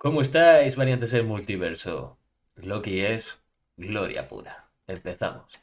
¿Cómo estáis, variantes del multiverso? Loki es gloria pura. Empezamos.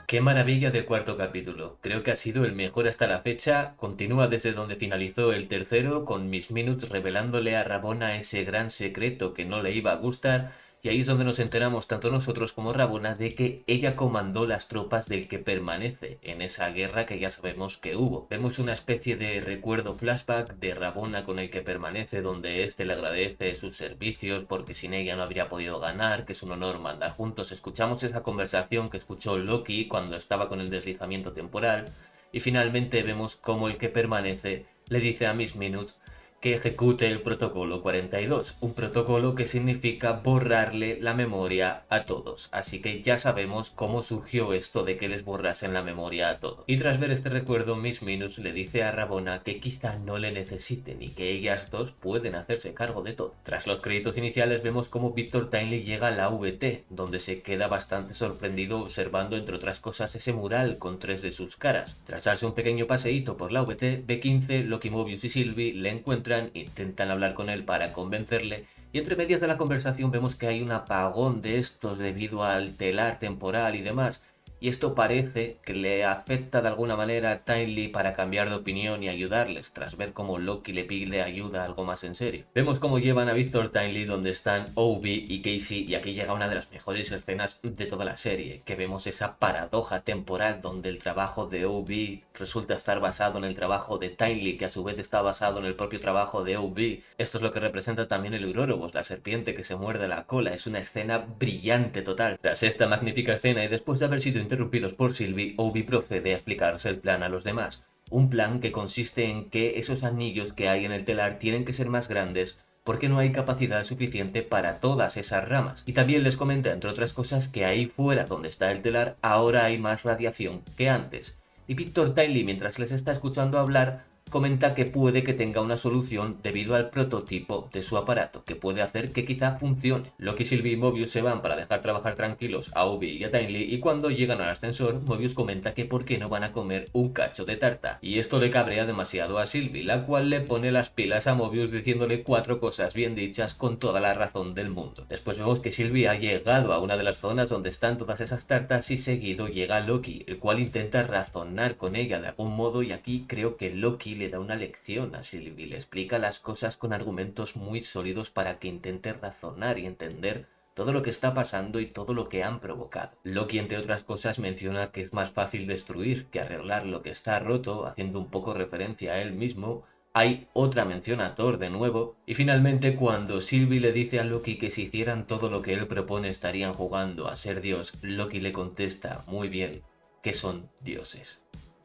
Qué maravilla de cuarto capítulo. Creo que ha sido el mejor hasta la fecha. Continúa desde donde finalizó el tercero, con Miss Minutes revelándole a Rabona ese gran secreto que no le iba a gustar. Y ahí es donde nos enteramos tanto nosotros como Rabona de que ella comandó las tropas del que permanece en esa guerra que ya sabemos que hubo. Vemos una especie de recuerdo flashback de Rabona con el que permanece, donde éste le agradece sus servicios porque sin ella no habría podido ganar, que es un honor mandar juntos. Escuchamos esa conversación que escuchó Loki cuando estaba con el deslizamiento temporal. Y finalmente vemos cómo el que permanece le dice a Miss Minutes que ejecute el protocolo 42, un protocolo que significa borrarle la memoria a todos. Así que ya sabemos cómo surgió esto de que les borrasen la memoria a todos. Y tras ver este recuerdo, Miss Minus le dice a Rabona que quizá no le necesiten y que ellas dos pueden hacerse cargo de todo. Tras los créditos iniciales vemos cómo Victor Timely llega a la VT, donde se queda bastante sorprendido observando entre otras cosas ese mural con tres de sus caras. Tras darse un pequeño paseíto por la VT, B15, Loki, Mobius y Sylvie le encuentran, intentan hablar con él para convencerle, y entre medias de la conversación vemos que hay un apagón de estos debido al telar temporal y demás, y esto parece que le afecta de alguna manera a Timely para cambiar de opinión y ayudarles, tras ver cómo Loki le pide ayuda algo más en serio. Vemos cómo llevan a Victor Timely donde están Obi y Casey, y aquí llega una de las mejores escenas de toda la serie, que vemos esa paradoja temporal donde el trabajo de Obi resulta estar basado en el trabajo de Timely, que a su vez está basado en el propio trabajo de Obi. Esto es lo que representa también el Eurorobos, la serpiente que se muerde la cola. Es una escena brillante total. Tras esta magnífica escena y después de haber sido interrumpidos por Sylvie, Obi procede a explicarse el plan a los demás. Un plan que consiste en que esos anillos que hay en el telar tienen que ser más grandes porque no hay capacidad suficiente para todas esas ramas. Y también les comenta, entre otras cosas, que ahí fuera donde está el telar ahora hay más radiación que antes. Y Victor Timely, mientras les está escuchando hablar, comenta que puede que tenga una solución debido al prototipo de su aparato, que puede hacer que quizá funcione. Loki, Sylvie y Mobius se van para dejar trabajar tranquilos a Obi y a Timely, y cuando llegan al ascensor, Mobius comenta que por qué no van a comer un cacho de tarta. Y esto le cabrea demasiado a Sylvie, la cual le pone las pilas a Mobius diciéndole cuatro cosas bien dichas con toda la razón del mundo. Después vemos que Sylvie ha llegado a una de las zonas donde están todas esas tartas y seguido llega Loki, el cual intenta razonar con ella de algún modo, y aquí creo que Loki le da una lección a Sylvie, le explica las cosas con argumentos muy sólidos para que intente razonar y entender todo lo que está pasando y todo lo que han provocado. Loki, entre otras cosas, menciona que es más fácil destruir que arreglar lo que está roto, haciendo un poco referencia a él mismo. Hay otra mención a Thor de nuevo, y finalmente cuando Sylvie le dice a Loki que si hicieran todo lo que él propone estarían jugando a ser Dios, Loki le contesta muy bien que son dioses.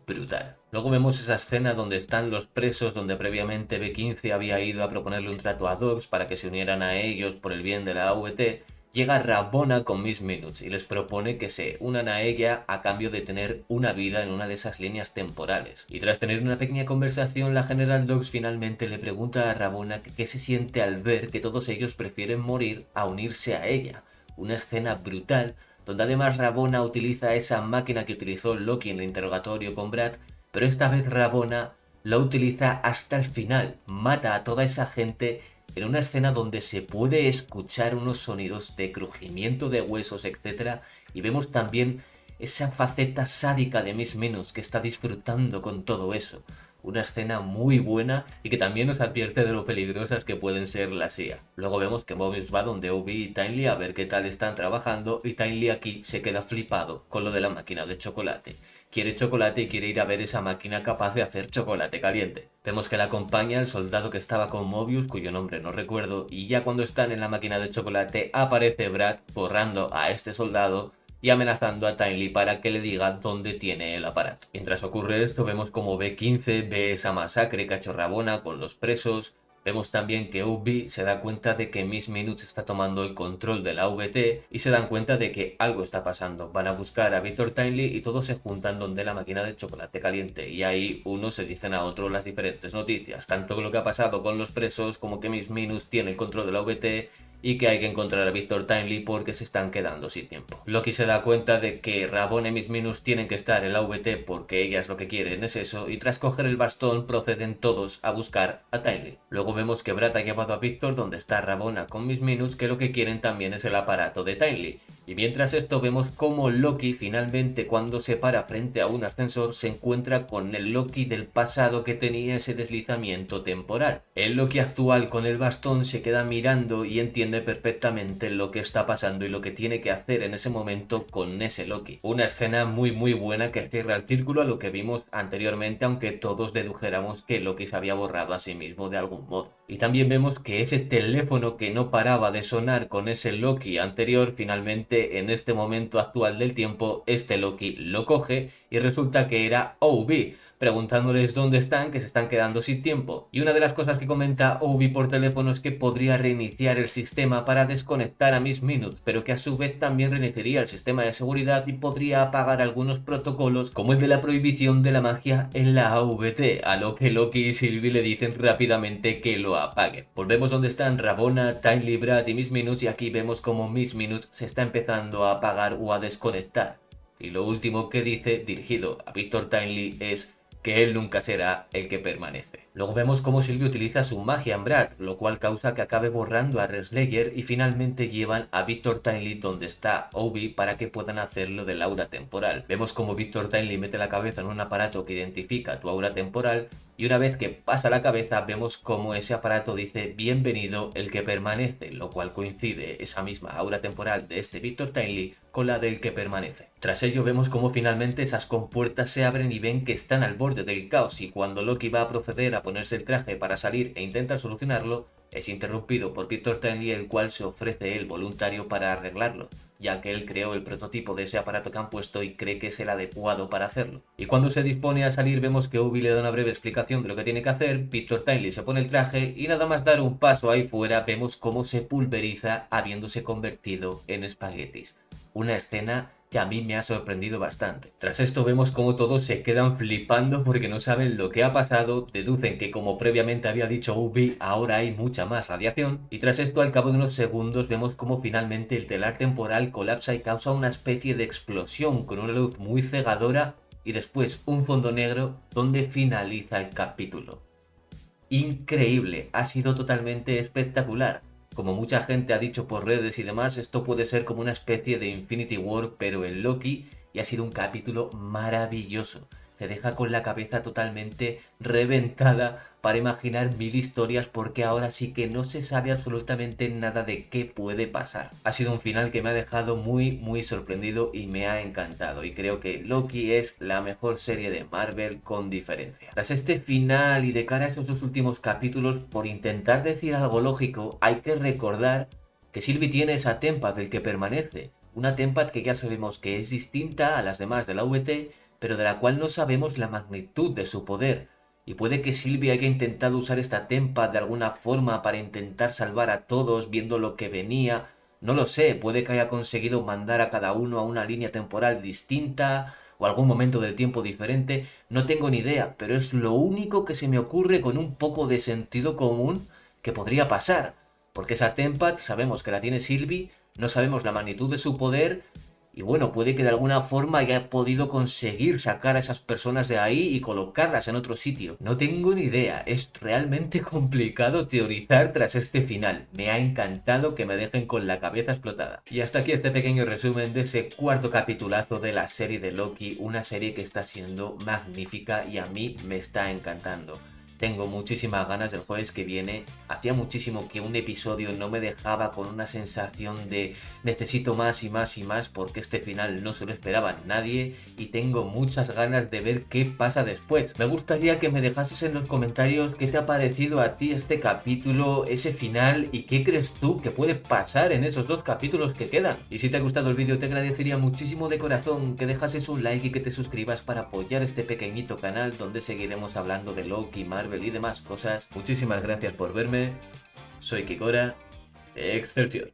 Brutal. Luego vemos esa escena donde están los presos, donde previamente B15 había ido a proponerle un trato a Dogs para que se unieran a ellos por el bien de la AVT. Llega Rabona con Miss Minutes y les propone que se unan a ella a cambio de tener una vida en una de esas líneas temporales. Y tras tener una pequeña conversación, la General Dogs finalmente le pregunta a Rabona qué se siente al ver que todos ellos prefieren morir a unirse a ella. Una escena brutal donde además Rabona utiliza esa máquina que utilizó Loki en el interrogatorio con Brad, pero esta vez Rabona la utiliza hasta el final, mata a toda esa gente en una escena donde se puede escuchar unos sonidos de crujimiento de huesos, etc. Y vemos también esa faceta sádica de Miss Minus que está disfrutando con todo eso. Una escena muy buena y que también nos advierte de lo peligrosas que pueden ser las IA. Luego vemos que Mobius va donde Obi y Timely a ver qué tal están trabajando, y Timely aquí se queda flipado con lo de la máquina de chocolate. Quiere chocolate y quiere ir a ver esa máquina capaz de hacer chocolate caliente. Vemos que la acompaña el soldado que estaba con Mobius, cuyo nombre no recuerdo, y ya cuando están en la máquina de chocolate aparece Brad borrando a este soldado y amenazando a Timely para que le diga dónde tiene el aparato. Mientras ocurre esto, vemos como B15 ve esa masacre cachorrabona con los presos. Vemos también que Obi se da cuenta de que Miss Minutes está tomando el control de la VT y se dan cuenta de que algo está pasando. Van a buscar a Victor Timely y todos se juntan donde la máquina de chocolate caliente, y ahí unos se dicen a otros las diferentes noticias, tanto lo que ha pasado con los presos como que Miss Minutes tiene el control de la VT y que hay que encontrar a Victor Timely porque se están quedando sin tiempo. Loki se da cuenta de que Rabona y Miss Minus tienen que estar en la VT porque ellas lo que quieren es eso, y tras coger el bastón proceden todos a buscar a Timely. Luego vemos que Brad ha llevado a Victor donde está Rabona con Miss Minus, que lo que quieren también es el aparato de Timely. Y mientras esto vemos como Loki finalmente, cuando se para frente a un ascensor, se encuentra con el Loki del pasado que tenía ese deslizamiento temporal. El Loki actual con el bastón se queda mirando y entiende perfectamente lo que está pasando y lo que tiene que hacer en ese momento con ese Loki. Una escena muy buena que cierra el círculo a lo que vimos anteriormente, aunque todos dedujéramos que Loki se había borrado a sí mismo de algún modo. Y también vemos que ese teléfono que no paraba de sonar con ese Loki anterior, finalmente en este momento actual del tiempo, este Loki lo coge y resulta que era Obi, preguntándoles dónde están, que se están quedando sin tiempo. Y una de las cosas que comenta Obi por teléfono es que podría reiniciar el sistema para desconectar a Miss Minutes, pero que a su vez también reiniciaría el sistema de seguridad y podría apagar algunos protocolos, como el de la prohibición de la magia en la AVT, a lo que Loki y Sylvie le dicen rápidamente que lo apaguen. Volvemos donde están Rabona, Timely, Brad y Miss Minutes, y aquí vemos como Miss Minutes se está empezando a apagar o a desconectar. Y lo último que dice, dirigido a Victor Timely, es que él nunca será el que permanece. Luego vemos cómo Sylvie utiliza su magia en Brad, lo cual causa que acabe borrando a Renslayer, y finalmente llevan a Victor Timely donde está Obi para que puedan hacerlo del aura temporal. Vemos cómo Victor Timely mete la cabeza en un aparato que identifica tu aura temporal, y una vez que pasa la cabeza vemos cómo ese aparato dice bienvenido el que permanece, lo cual coincide esa misma aura temporal de este Victor Timely con la del que permanece. Tras ello vemos cómo finalmente esas compuertas se abren y ven que están al borde del caos, y cuando Loki va a proceder a ponerse el traje para salir e intentar solucionarlo, es interrumpido por Victor Timely, el cual se ofrece él voluntario para arreglarlo, ya que él creó el prototipo de ese aparato que han puesto y cree que es el adecuado para hacerlo. Y cuando se dispone a salir vemos que Obi le da una breve explicación de lo que tiene que hacer, Victor Timely se pone el traje y nada más dar un paso ahí fuera vemos cómo se pulveriza habiéndose convertido en espaguetis. Una escena que a mí me ha sorprendido bastante. Tras esto vemos como todos se quedan flipando porque no saben lo que ha pasado, deducen que como previamente había dicho Ubi, ahora hay mucha más radiación, y tras esto al cabo de unos segundos vemos como finalmente el telar temporal colapsa y causa una especie de explosión con una luz muy cegadora y después un fondo negro donde finaliza el capítulo. Increíble, ha sido totalmente espectacular. Como mucha gente ha dicho por redes y demás, esto puede ser como una especie de Infinity War pero en Loki, y ha sido un capítulo maravilloso. Te deja con la cabeza totalmente reventada para imaginar mil historias, porque ahora sí que no se sabe absolutamente nada de qué puede pasar. Ha sido un final que me ha dejado muy sorprendido y me ha encantado, y creo que Loki es la mejor serie de Marvel con diferencia. Tras este final y de cara a esos dos últimos capítulos, por intentar decir algo lógico, hay que recordar que Sylvie tiene esa Tempad del que permanece, una Tempad que ya sabemos que es distinta a las demás de la VT, pero de la cual no sabemos la magnitud de su poder. Y puede que Sylvie haya intentado usar esta Tempad de alguna forma para intentar salvar a todos, viendo lo que venía. No lo sé, puede que haya conseguido mandar a cada uno a una línea temporal distinta o algún momento del tiempo diferente. No tengo ni idea, pero es lo único que se me ocurre con un poco de sentido común que podría pasar. Porque esa Tempad sabemos que la tiene Sylvie, no sabemos la magnitud de su poder. Y bueno, puede que de alguna forma haya podido conseguir sacar a esas personas de ahí y colocarlas en otro sitio. No tengo ni idea, es realmente complicado teorizar tras este final. Me ha encantado que me dejen con la cabeza explotada. Y hasta aquí este pequeño resumen de ese cuarto capitulazo de la serie de Loki, una serie que está siendo magnífica y a mí me está encantando. Tengo muchísimas ganas del jueves que viene. Hacía muchísimo que un episodio no me dejaba con una sensación de necesito más y más y más, porque este final no se lo esperaba nadie y tengo muchas ganas de ver qué pasa después. Me gustaría que me dejases en los comentarios qué te ha parecido a ti este capítulo, ese final, y qué crees tú que puede pasar en esos dos capítulos que quedan. Y si te ha gustado el vídeo te agradecería muchísimo de corazón que dejases un like y que te suscribas para apoyar este pequeñito canal donde seguiremos hablando de Loki, Marvel y demás cosas. Muchísimas gracias por verme. Soy Kikora. Excelsior.